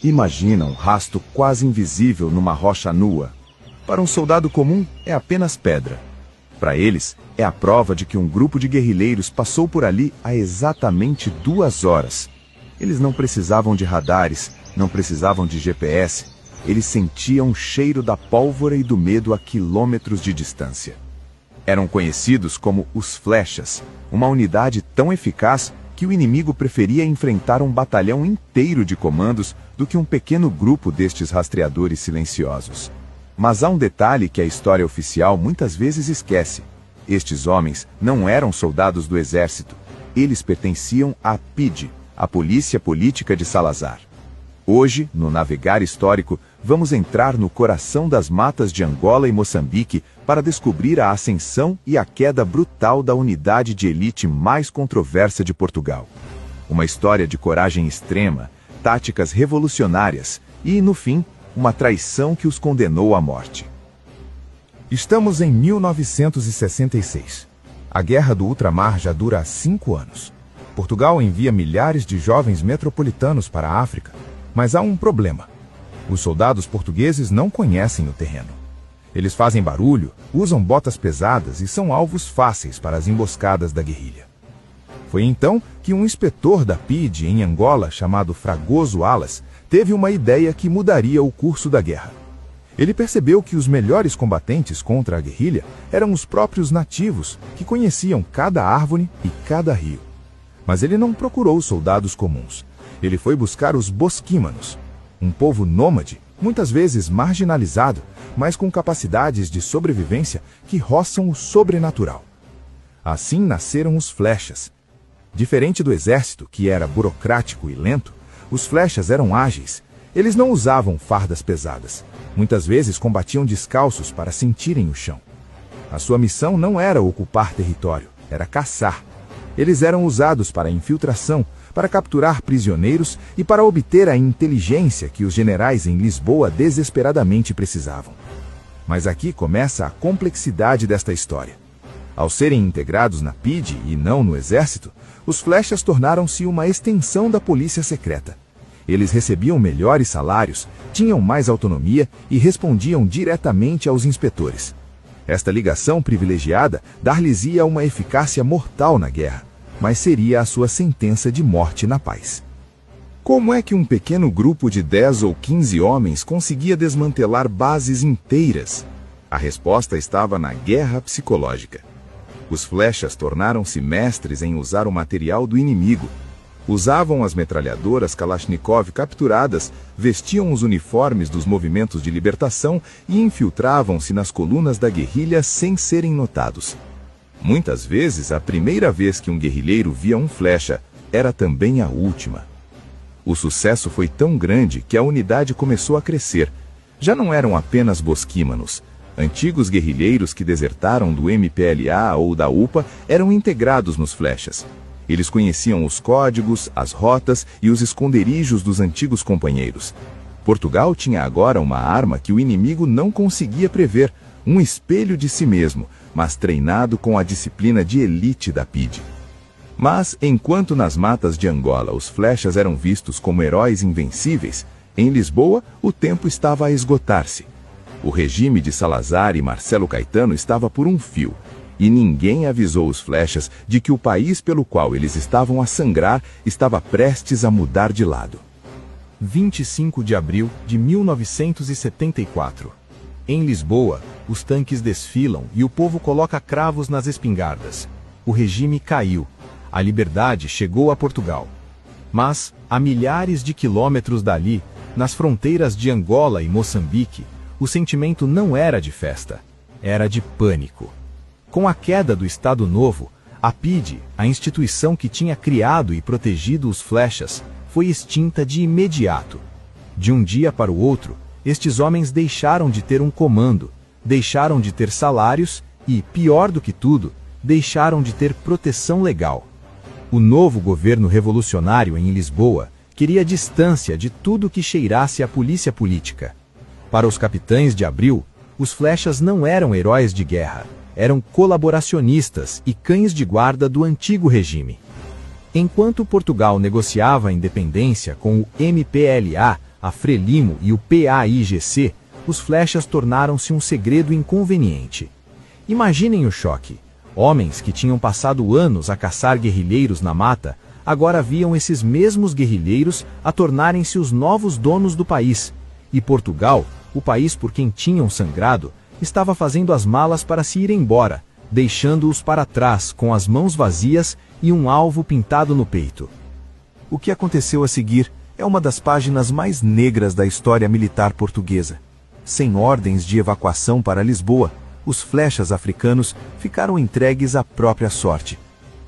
Imagina um rasto quase invisível numa rocha nua. Para um soldado comum, é apenas pedra. Para eles, é a prova de que um grupo de guerrilheiros passou por ali há exatamente 2 horas. Eles não precisavam de radares, não precisavam de GPS. Eles sentiam o cheiro da pólvora e do medo a quilômetros de distância. Eram conhecidos como os Flechas, uma unidade tão eficaz que o inimigo preferia enfrentar um batalhão inteiro de comandos do que um pequeno grupo destes rastreadores silenciosos. Mas há um detalhe que a história oficial muitas vezes esquece. Estes homens não eram soldados do exército. Eles pertenciam à PIDE, a Polícia Política de Salazar. Hoje, no Navegar Histórico, vamos entrar no coração das matas de Angola e Moçambique para descobrir a ascensão e a queda brutal da unidade de elite mais controversa de Portugal. Uma história de coragem extrema, táticas revolucionárias e, no fim, uma traição que os condenou à morte. Estamos em 1966. A Guerra do Ultramar já dura há 5 anos. Portugal envia milhares de jovens metropolitanos para a África, mas há um problema. Os soldados portugueses não conhecem o terreno. Eles fazem barulho, usam botas pesadas e são alvos fáceis para as emboscadas da guerrilha. Foi então que um inspetor da PIDE em Angola, chamado Fragoso Alas, teve uma ideia que mudaria o curso da guerra. Ele percebeu que os melhores combatentes contra a guerrilha eram os próprios nativos, que conheciam cada árvore e cada rio. Mas ele não procurou soldados comuns. Ele foi buscar os bosquímanos, um povo nômade, muitas vezes marginalizado, mas com capacidades de sobrevivência que roçam o sobrenatural. Assim nasceram os Flechas. Diferente do exército, que era burocrático e lento, os Flechas eram ágeis. Eles não usavam fardas pesadas. Muitas vezes combatiam descalços para sentirem o chão. A sua missão não era ocupar território, era caçar. Eles eram usados para infiltração, para capturar prisioneiros e para obter a inteligência que os generais em Lisboa desesperadamente precisavam. Mas aqui começa a complexidade desta história. Ao serem integrados na PIDE e não no exército, os Flechas tornaram-se uma extensão da polícia secreta. Eles recebiam melhores salários, tinham mais autonomia e respondiam diretamente aos inspetores. Esta ligação privilegiada dar-lhes-ia uma eficácia mortal na guerra, mas seria a sua sentença de morte na paz. Como é que um pequeno grupo de 10 ou 15 homens conseguia desmantelar bases inteiras? A resposta estava na guerra psicológica. Os Flechas tornaram-se mestres em usar o material do inimigo. Usavam as metralhadoras Kalashnikov capturadas, vestiam os uniformes dos movimentos de libertação e infiltravam-se nas colunas da guerrilha sem serem notados. Muitas vezes, a primeira vez que um guerrilheiro via um Flecha era também a última. O sucesso foi tão grande que a unidade começou a crescer. Já não eram apenas bosquímanos. Antigos guerrilheiros que desertaram do MPLA ou da UPA eram integrados nos Flechas. Eles conheciam os códigos, as rotas e os esconderijos dos antigos companheiros. Portugal tinha agora uma arma que o inimigo não conseguia prever, um espelho de si mesmo, mas treinado com a disciplina de elite da PIDE. Mas, enquanto nas matas de Angola os Flechas eram vistos como heróis invencíveis, em Lisboa o tempo estava a esgotar-se. O regime de Salazar e Marcelo Caetano estava por um fio, e ninguém avisou os Flechas de que o país pelo qual eles estavam a sangrar estava prestes a mudar de lado. 25 de abril de 1974. Em Lisboa, os tanques desfilam e o povo coloca cravos nas espingardas. O regime caiu. A liberdade chegou a Portugal. Mas, a milhares de quilômetros dali, nas fronteiras de Angola e Moçambique, o sentimento não era de festa, era de pânico. Com a queda do Estado Novo, a PIDE, a instituição que tinha criado e protegido os Flechas, foi extinta de imediato. De um dia para o outro, estes homens deixaram de ter um comando, deixaram de ter salários e, pior do que tudo, deixaram de ter proteção legal. O novo governo revolucionário em Lisboa queria distância de tudo que cheirasse a polícia política. Para os capitães de Abril, os Flechas não eram heróis de guerra, eram colaboracionistas e cães de guarda do antigo regime. Enquanto Portugal negociava a independência com o MPLA, a Frelimo e o PAIGC, os flechas tornaram-se um segredo inconveniente. Imaginem o choque. Homens que tinham passado anos a caçar guerrilheiros na mata, agora viam esses mesmos guerrilheiros a tornarem-se os novos donos do país. E Portugal, o país por quem tinham sangrado, estava fazendo as malas para se ir embora, deixando-os para trás com as mãos vazias e um alvo pintado no peito. O que aconteceu a seguir é uma das páginas mais negras da história militar portuguesa. Sem ordens de evacuação para Lisboa, os flechas africanos ficaram entregues à própria sorte.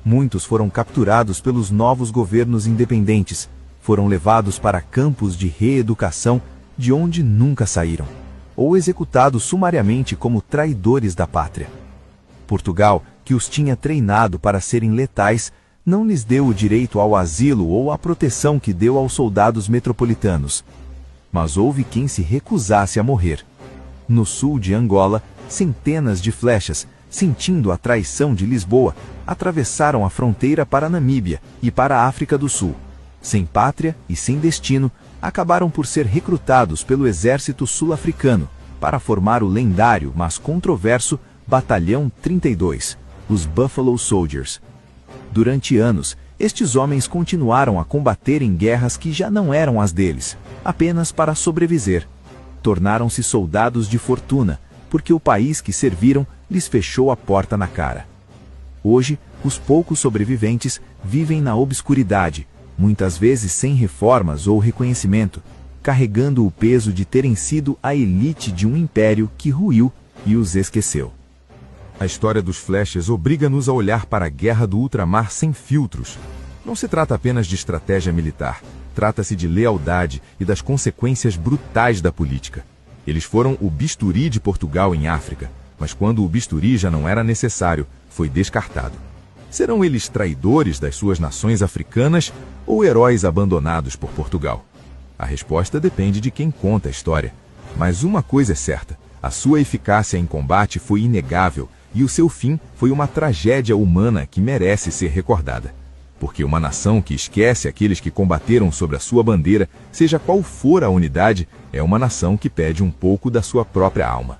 Muitos foram capturados pelos novos governos independentes, foram levados para campos de reeducação de onde nunca saíram, ou executados sumariamente como traidores da pátria. Portugal, que os tinha treinado para serem letais, não lhes deu o direito ao asilo ou à proteção que deu aos soldados metropolitanos. Mas houve quem se recusasse a morrer. No sul de Angola, centenas de flechas, sentindo a traição de Lisboa, atravessaram a fronteira para a Namíbia e para a África do Sul. Sem pátria e sem destino, acabaram por ser recrutados pelo exército sul-africano para formar o lendário, mas controverso, Batalhão 32, os Buffalo Soldiers. Durante anos, estes homens continuaram a combater em guerras que já não eram as deles, apenas para sobreviver. Tornaram-se soldados de fortuna, porque o país que serviram lhes fechou a porta na cara. Hoje, os poucos sobreviventes vivem na obscuridade, muitas vezes sem reformas ou reconhecimento, carregando o peso de terem sido a elite de um império que ruiu e os esqueceu. A história dos flechas obriga-nos a olhar para a guerra do ultramar sem filtros. Não se trata apenas de estratégia militar, trata-se de lealdade e das consequências brutais da política. Eles foram o bisturi de Portugal em África, mas quando o bisturi já não era necessário, foi descartado. Serão eles traidores das suas nações africanas ou heróis abandonados por Portugal? A resposta depende de quem conta a história. Mas uma coisa é certa, a sua eficácia em combate foi inegável e o seu fim foi uma tragédia humana que merece ser recordada. Porque uma nação que esquece aqueles que combateram sob a sua bandeira, seja qual for a unidade, é uma nação que pede um pouco da sua própria alma.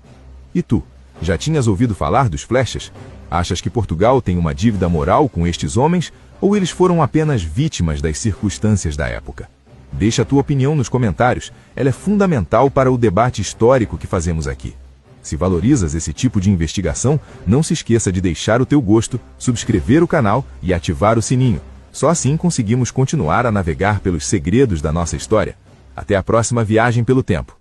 E tu, já tinhas ouvido falar dos flechas? Achas que Portugal tem uma dívida moral com estes homens, ou eles foram apenas vítimas das circunstâncias da época? Deixa a tua opinião nos comentários, ela é fundamental para o debate histórico que fazemos aqui. Se valorizas esse tipo de investigação, não se esqueça de deixar o teu gosto, subscrever o canal e ativar o sininho. Só assim conseguimos continuar a navegar pelos segredos da nossa história. Até a próxima viagem pelo tempo.